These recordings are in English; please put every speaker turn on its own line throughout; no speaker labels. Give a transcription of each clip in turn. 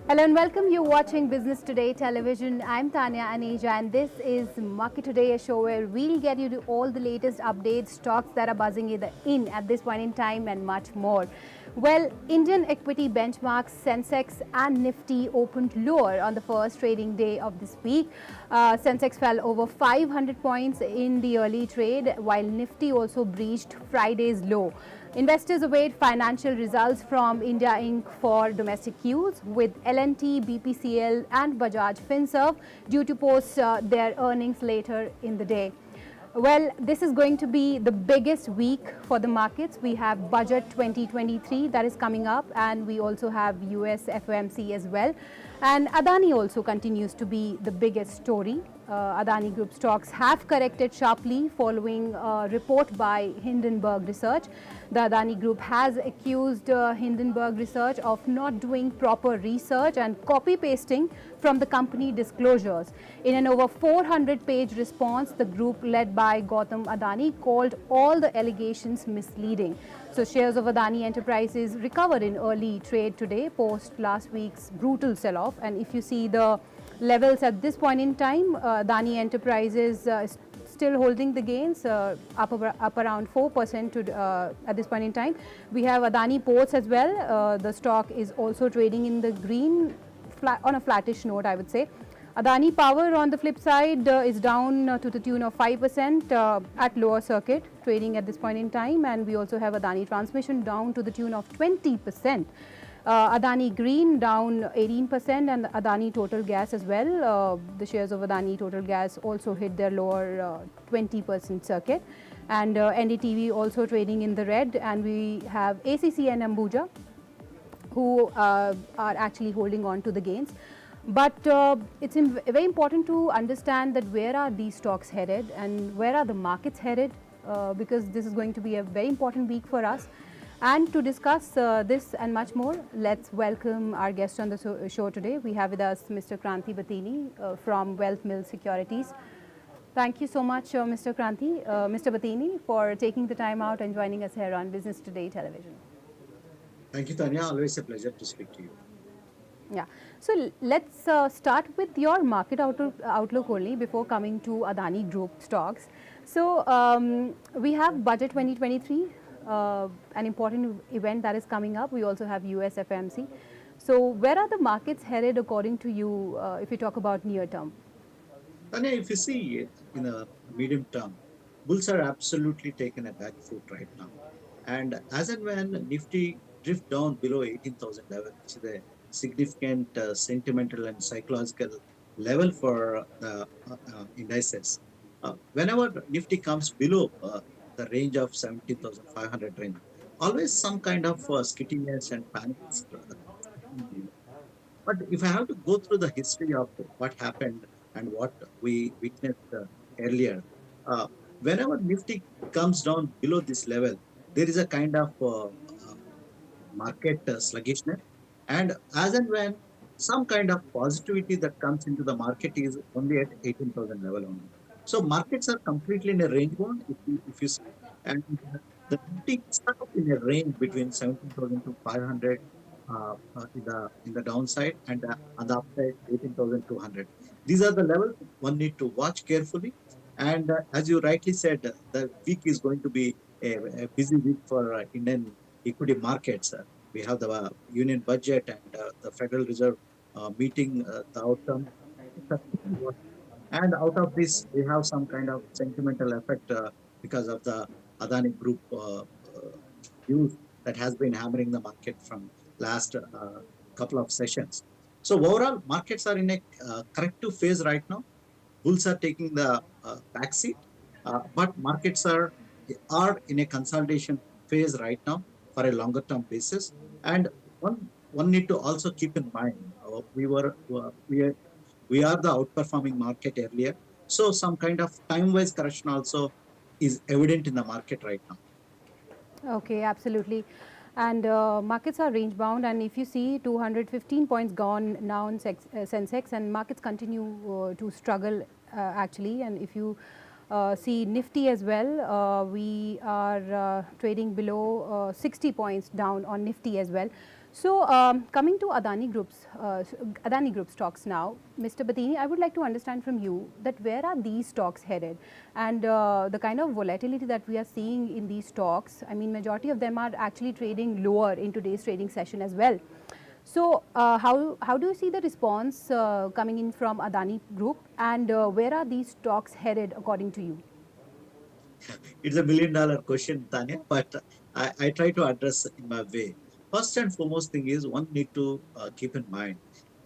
Hello and welcome. You're watching Business Today Television. I'm Tanya Aneja and this is Market Today, a show where we'll get you to all the latest updates, stocks that are buzzing in at this point in time and much more. Well, Indian equity benchmarks Sensex and Nifty opened lower on the first trading day of this week. Sensex fell over 500 points in the early trade, while Nifty also breached Friday's low. Investors await financial results from India Inc. for domestic use, with L&T, BPCL and Bajaj Finserv due to post their earnings later in the day. Well, this is going to be the biggest week for the markets. We have Budget 2023 that is coming up, and we also have US FOMC as well. And Adani also continues to be the biggest story. Adani Group stocks have corrected sharply following a report by Hindenburg Research. The Adani Group has accused Hindenburg Research of not doing proper research and copy-pasting from the company disclosures. In an over 400-page response, the group led by Gautam Adani called all the allegations misleading. So shares of Adani Enterprises recovered in early trade today post last week's brutal sell-off. And if you see the levels at this point in time, Adani Enterprises is still holding the gains, up around 4% at this point in time. We have Adani Ports as well. The stock is also trading in the green, on a flattish note, I would say. Adani Power on the flip side is down to the tune of 5% at lower circuit, trading at this point in time. And we also have Adani Transmission down to the tune of 20%. Adani Green down 18% and Adani Total Gas as well. The shares of Adani Total Gas also hit their lower 20% circuit. And NDTV also trading in the red. And we have ACC and Ambuja, who are actually holding on to the gains. But it's very important to understand that where are these stocks headed and where are the markets headed, because this is going to be a very important week for us. And to discuss this and much more, let's welcome our guest on the show today. We have with us Mr. Kranthi Bathini from WealthMills Securities. Thank you so much, Mr. Bathini, for taking the time out and joining us here on Business Today Television.
Thank you, Tanya. Always a pleasure to speak to you.
Yeah. So let's start with your market outlook only before coming to Adani Group stocks. So we have Budget 2023, an important event that is coming up. We also have US FOMC. So where are the markets headed according to you if you talk about near term?
Tanya, if you see it in a medium term, bulls are absolutely taken a back foot right now. And as and when Nifty drift down below 18,000 level, which is a significant sentimental and psychological level for the indices, whenever Nifty comes below the range of 17,500 range, always some kind of skittiness and panic. But if I have to go through the history of what happened and what we witnessed earlier, whenever Nifty comes down below this level, there is a kind of market sluggishness. And as and when some kind of positivity that comes into the market is only at 18,000 level only. So markets are completely in a range bound, if you see. And the Nifty is stuck in a range between 17,000 to 500 in the downside, and on the upside 18,200. These are the levels one need to watch carefully. And as you rightly said, the week is going to be a busy week for Indian equity markets. We have the union budget and the Federal Reserve meeting, the outcome. And out of this, we have some kind of sentimental effect because of the Adani Group news that has been hammering the market from last couple of sessions. So overall, markets are in a corrective phase right now. Bulls are taking the back seat, but markets are in a consolidation phase right now for a longer term basis. And one need to also keep in mind we are the outperforming market earlier, so some kind of time wise correction also is evident in the market right now.
Okay, absolutely. And markets are range bound, and if you see 215 points gone now in Sensex, and markets continue to struggle actually. And if you see Nifty as well, we are trading below 60 points down on Nifty as well. So, coming to Adani Group stocks now, Mr. Bathini, I would like to understand from you that where are these stocks headed, and the kind of volatility that we are seeing in these stocks. I mean, majority of them are actually trading lower in today's trading session as well. So, how do you see the response coming in from Adani Group, and where are these stocks headed according to you?
It's $1 million question, Tanya, but I try to address in my way. First and foremost thing is one need to keep in mind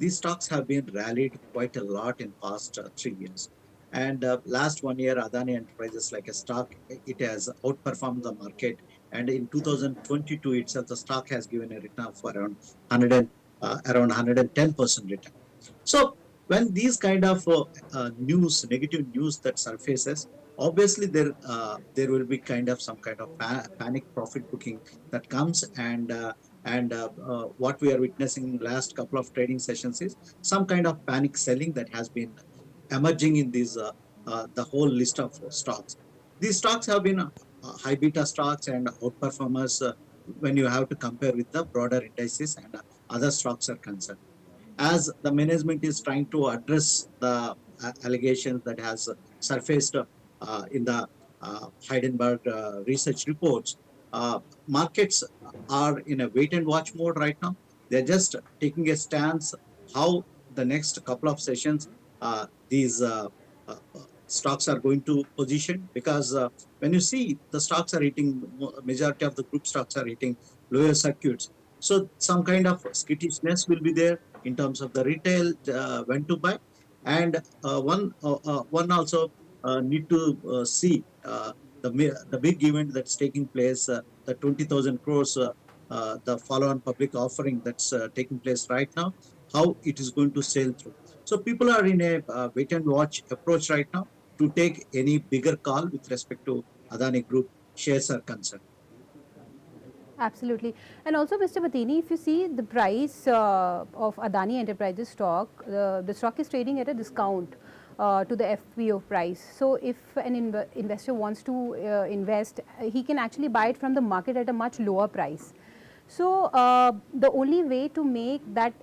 these stocks have been rallied quite a lot in past 3 years. And last 1 year, Adani Enterprises, like a stock, it has outperformed the market. And in 2022 itself, the stock has given a return of around 100 around 110% return. So when these kind of negative news that surfaces, obviously there will be kind of some kind of panic profit booking that comes, and what we are witnessing in last couple of trading sessions is some kind of panic selling that has been emerging in these the whole list of stocks. These stocks have been high beta stocks and outperformers when you have to compare with the broader indices and other stocks are concerned. As the management is trying to address the allegations that has surfaced in the Hindenburg research reports, markets are in a wait and watch mode right now. They're just taking a stance how the next couple of sessions these stocks are going to position, because when you see the stocks are hitting, majority of the group stocks are hitting lower circuits, so some kind of skittishness will be there in terms of the retail when to buy. And one also need to see the big event that's taking place, the 20,000 crores, the follow-on public offering that's taking place right now, how it is going to sail through. So people are in a wait and watch approach right now to take any bigger call with respect to Adani Group shares are concerned.
Absolutely. And also, Mr. Bathini, if you see the price of Adani Enterprises stock, the stock is trading at a discount to the FPO price. So, if an investor wants to invest, he can actually buy it from the market at a much lower price. So, the only way to make that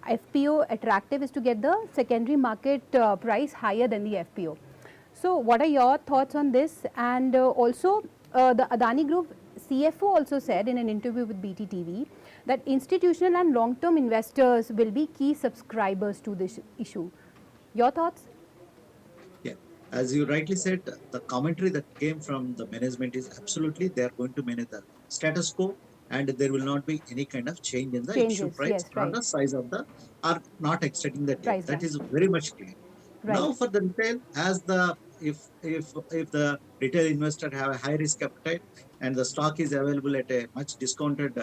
FPO attractive is to get the secondary market price higher than the FPO. So, what are your thoughts on this? And also, the Adani Group CFO also said in an interview with BTTV that institutional and long-term investors will be key subscribers to this issue. Your thoughts?
Yeah, as you rightly said, the commentary that came from the management is absolutely they are going to manage the status quo, and there will not be any kind of change in the issue
Changes,
price
yes,
or
right.
the size of the, are not extending the tail.
Price
That
band,
is very much clear.
right.
Now for the retail, as the if the retail investor have a high risk appetite and the stock is available at a much discounted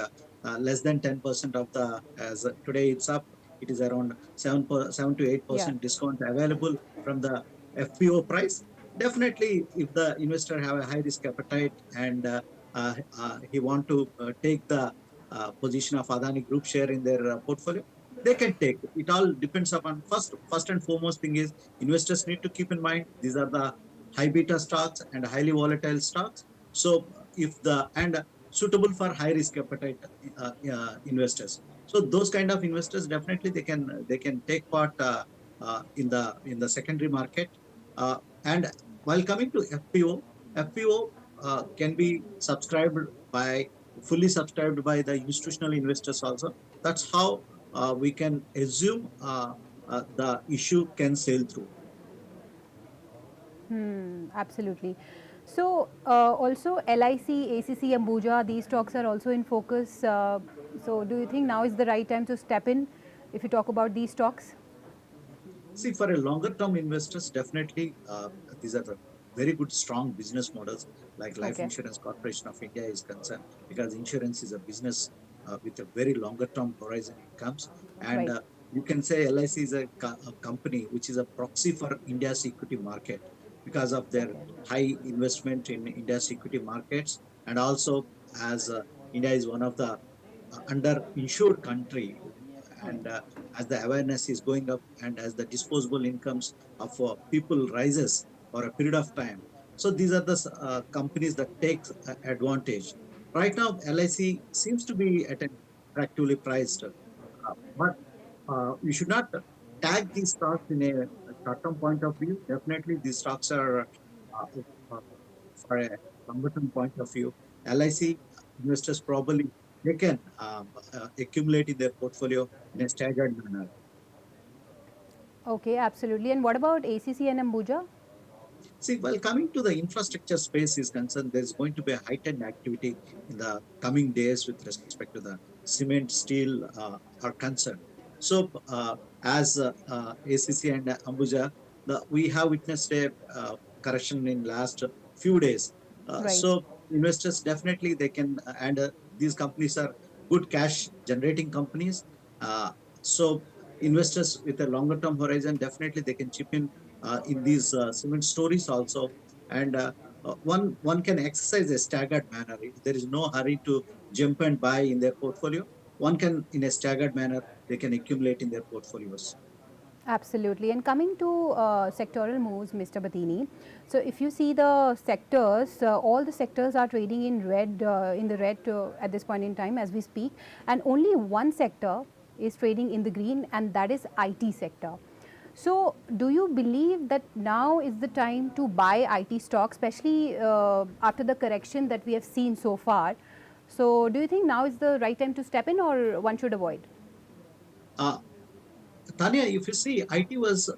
less than 10% of the, as today it's up, it is around 7 to 8%
Yeah.
discount available from the FPO price. Definitely, if the investor have a high risk appetite and he want to take the position of Adani Group share in their portfolio, they can take. It all depends upon, first and foremost thing is investors need to keep in mind these are the high beta stocks and highly volatile stocks. So if the, and suitable for high risk appetite investors. So those kind of investors definitely they can take part in the secondary market. And while coming to FPO can be subscribed by fully subscribed by the institutional investors also. That's how we can assume the issue can sail through.
Absolutely. So, also LIC, ACC, Ambuja, these stocks are also in focus. So, do you think now is the right time to step in if you talk about these stocks?
See, for a longer term investors, definitely these are the very good, strong business models like Life
Okay.
Insurance Corporation of India is concerned, because insurance is a business with a very longer term horizon incomes. And
Right.
you can say LIC is a company which is a proxy for India's equity market because of their
Okay.
high investment in India's equity markets. And also, as India is one of the underinsured country, and as the awareness is going up and as the disposable incomes of people rises for a period of time, so these are the companies that take advantage. Right now LIC seems to be at a attractively priced. But you should not tag these stocks in a short-term point of view. Definitely, these stocks are uh, for a longer-term point of view. LIC investors probably they can accumulate in their portfolio in a staggered manner.
Okay, absolutely. And what about ACC and Ambuja?
See, while coming to the infrastructure space is concerned, there's going to be a heightened activity in the coming days with respect to the cement, steel are concerned. So, as ACC and Ambuja, we have witnessed a correction in last few days.
Right.
So, investors definitely they can, and these companies are good cash generating companies. Uh, so, investors with a longer term horizon definitely they can chip in these cement stories also. And one can exercise a staggered manner. There is no hurry to jump and buy in their portfolio. One can, in a staggered manner, they can accumulate in their portfolios.
Absolutely. And coming to sectoral moves, Mr. Bathini. So, if you see the sectors, all the sectors are trading in the red at this point in time as we speak, and only one sector is trading in the green, and that is IT sector. So, do you believe that now is the time to buy IT stocks, especially after the correction that we have seen so far? So, do you think now is the right time to step in, or one should avoid?
Uh, Tanya, if you see, IT was,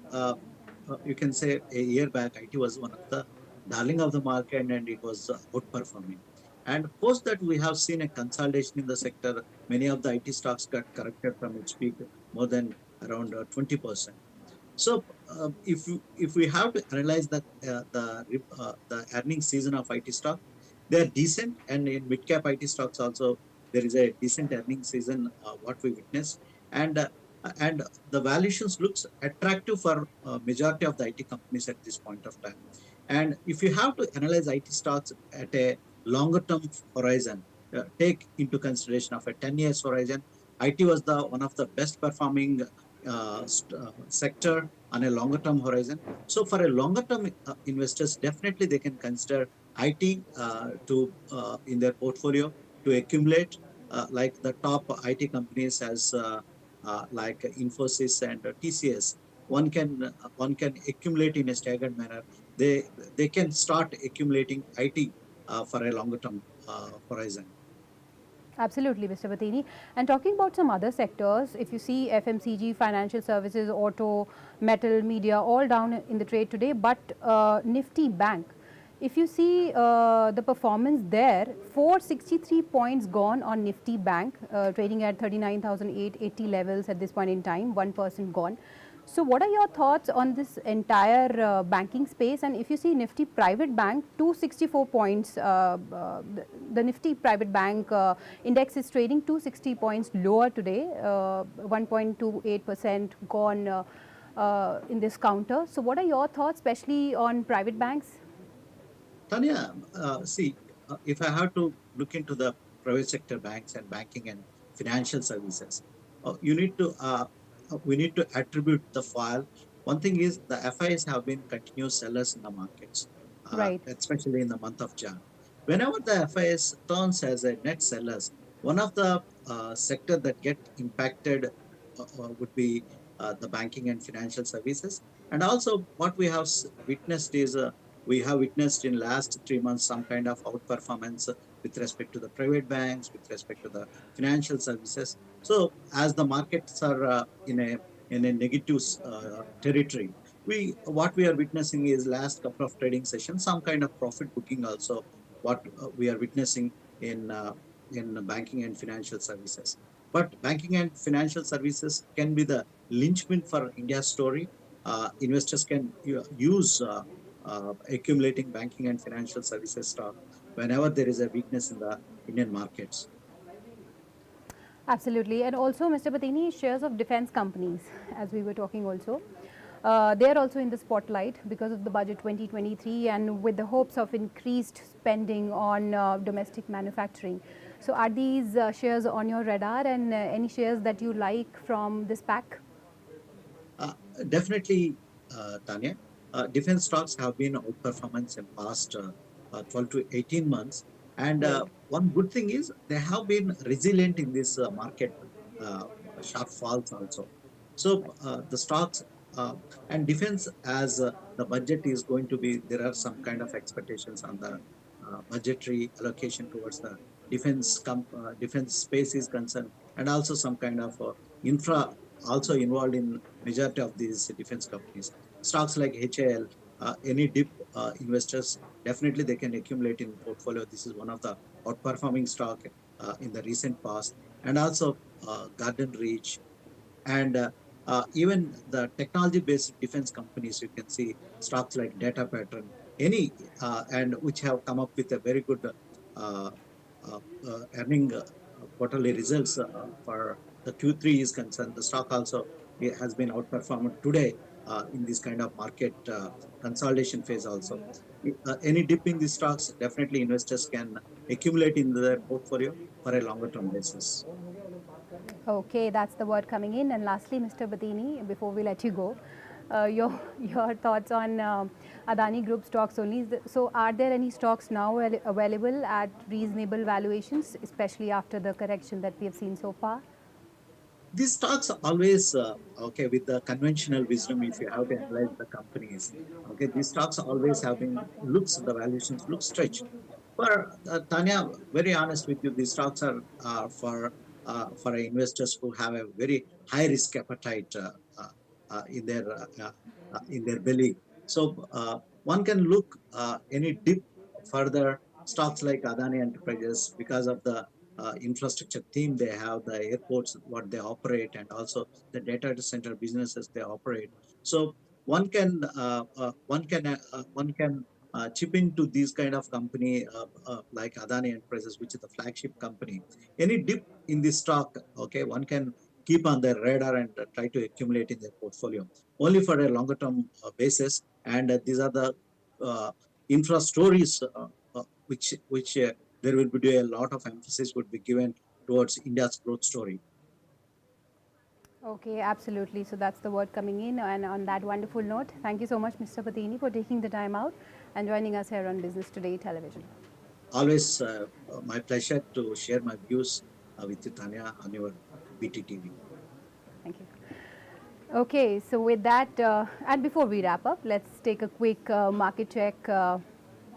you can say a year back, IT was one of the darling of the market and it was outperforming. And post that, we have seen a consolidation in the sector. Many of the IT stocks got corrected from its peak more than around 20%. So if we have to analyze the earning season of IT stock, they are decent, and in mid cap IT stocks also there is a decent earning season what we witnessed, and and the valuations looks attractive for majority of the IT companies at this point of time. And if you have to analyze IT stocks at a longer term horizon, take into consideration of a 10 years horizon, IT was the one of the best performing sector on a longer term horizon. So for a longer term investors, definitely they can consider IT to in their portfolio to accumulate like the top IT companies as like Infosys and TCS. One can accumulate in a staggered manner. They can start accumulating IT for a longer term horizon.
Absolutely, Mr. Bathini. And talking about some other sectors, if you see FMCG, financial services, auto, metal, media, all down in the trade today, but Nifty Bank, if you see the performance there, 463 points gone on Nifty Bank, trading at 39,880 levels at this point in time, 1% gone. So, what are your thoughts on this entire banking space? And if you see Nifty Private Bank, 264 points, the Nifty Private Bank index is trading 260 points lower today, 1.28% gone in this counter. So, what are your thoughts, especially on private banks?
Tanya, see, if I have to look into the private sector banks and banking and financial services, you need to we need to attribute the file. One thing is the FIs have been continuous sellers in the markets,
Right.
especially in the month of Jan. Whenever the FIs turns as a net sellers, one of the sector that get impacted would be the banking and financial services. And also, what we have witnessed is we have witnessed in last 3 months some kind of outperformance with respect to the private banks, with respect to the financial services. So as the markets are in a negative territory, we what we are witnessing is last couple of trading sessions some kind of profit booking also. What we are witnessing in banking and financial services. But banking and financial services can be the linchpin for India's story. Investors can use accumulating banking and financial services stock whenever there is a weakness in the Indian markets.
Absolutely. And also, Mr. Bathini, shares of defense companies, as we were talking also. They are also in the spotlight because of the budget 2023 and with the hopes of increased spending on domestic manufacturing. So, are these shares on your radar, and any shares that you like from this pack?
Uh, Definitely, Tanya. Defense stocks have been outperformance in past 12 to 18 months. And
Great.
one good thing is they have been resilient in this market uh, sharp falls also. So the stocks uh, and defense, as the budget is going to be, there are some kind of expectations on the budgetary allocation towards the defense space is concerned, and also some kind of infra also involved in majority of these defense companies. Stocks like HAL, any dip, investors definitely they can accumulate in portfolio. This is one of the outperforming stock in the recent past, and also Garden Reach, and even the technology based defense companies. You can see stocks like Data Pattern, any and which have come up with a very good uh, earning quarterly results for the Q3 is concerned. The stock also has been outperformed today in this kind of market consolidation phase also. Any dip in these stocks, definitely investors can accumulate in their portfolio for a longer term basis.
Okay, that's the word coming in. And lastly, Mr. Bathini, before we let you go, your thoughts on Adani Group stocks only. So, are there any stocks now available at reasonable valuations, especially after the correction that we have seen so far?
These stocks are always okay with the conventional wisdom. If you have to analyze the companies, okay, these stocks always have been looks the valuations look stretched. For Tanya, very honest with you, these stocks are for investors who have a very high risk appetite in their belly. So one can look any dip further stocks like Adani Enterprises because of the infrastructure theme they have, the airports what they operate, and also the data center businesses they operate. So one can chip into these kind of company like Adani Enterprises, which is the flagship company. Any dip in this stock, okay, one can keep on their radar and try to accumulate in their portfolio only for a longer term basis. And these are the infra stories which there will be a lot of emphasis would be given towards India's growth story.
Okay, absolutely. So that's the word coming in. And on that wonderful note, thank you so much, Mr. Bathini, for taking the time out and joining us here on Business Today Television.
Always my pleasure to share my views with you, Tanya, on your BTTV.
Thank you. Okay, so with that, and before we wrap up, let's take a quick market check.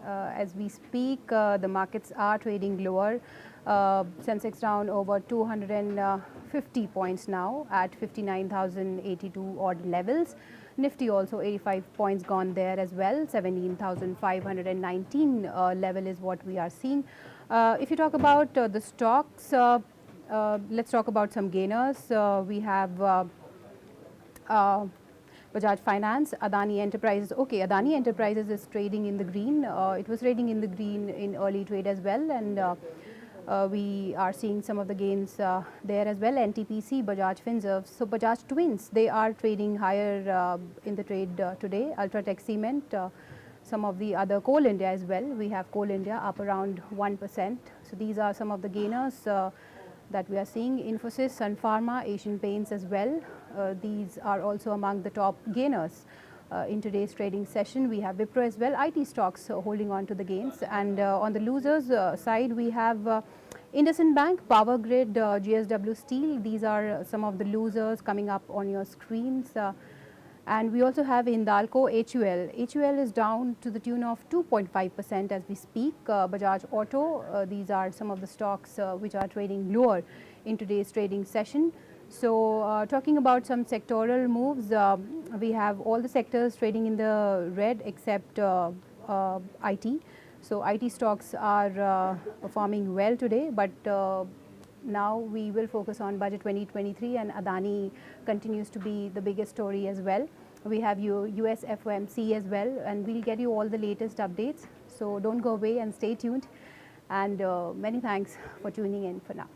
As we speak, the markets are trading lower. Sensex down over 250 points now at 59,082 odd levels. Nifty also 85 points gone there as well. 17,519 level is what we are seeing. If you talk about the stocks, let's talk about some gainers. We have Bajaj Finance, Adani Enterprises. Okay, Adani Enterprises is trading in the green. It was trading in the green in early trade as well, and we are seeing some of the gains there as well. NTPC, Bajaj Finserv, so Bajaj Twins, they are trading higher in the trade today. Ultratech Cement, some of the other Coal India as well. We have Coal India up around 1%. So these are some of the gainers that we are seeing. Infosys, Sun Pharma, Asian Paints as well. These are also among the top gainers. In today's trading session, we have Wipro as well. IT stocks holding on to the gains. And on the losers side, we have IndusInd Bank, Power Grid, GSW Steel. These are some of the losers coming up on your screens. And we also have Hindalco HUL. HUL is down to the tune of 2.5% as we speak. Bajaj Auto, these are some of the stocks which are trading lower in today's trading session. So talking about some sectoral moves, we have all the sectors trading in the red except IT. So IT stocks are performing well today, but now we will focus on budget 2023, and Adani continues to be the biggest story as well. We have US FOMC as well, and we'll get you all the latest updates. So don't go away and stay tuned. And many thanks for tuning in for now.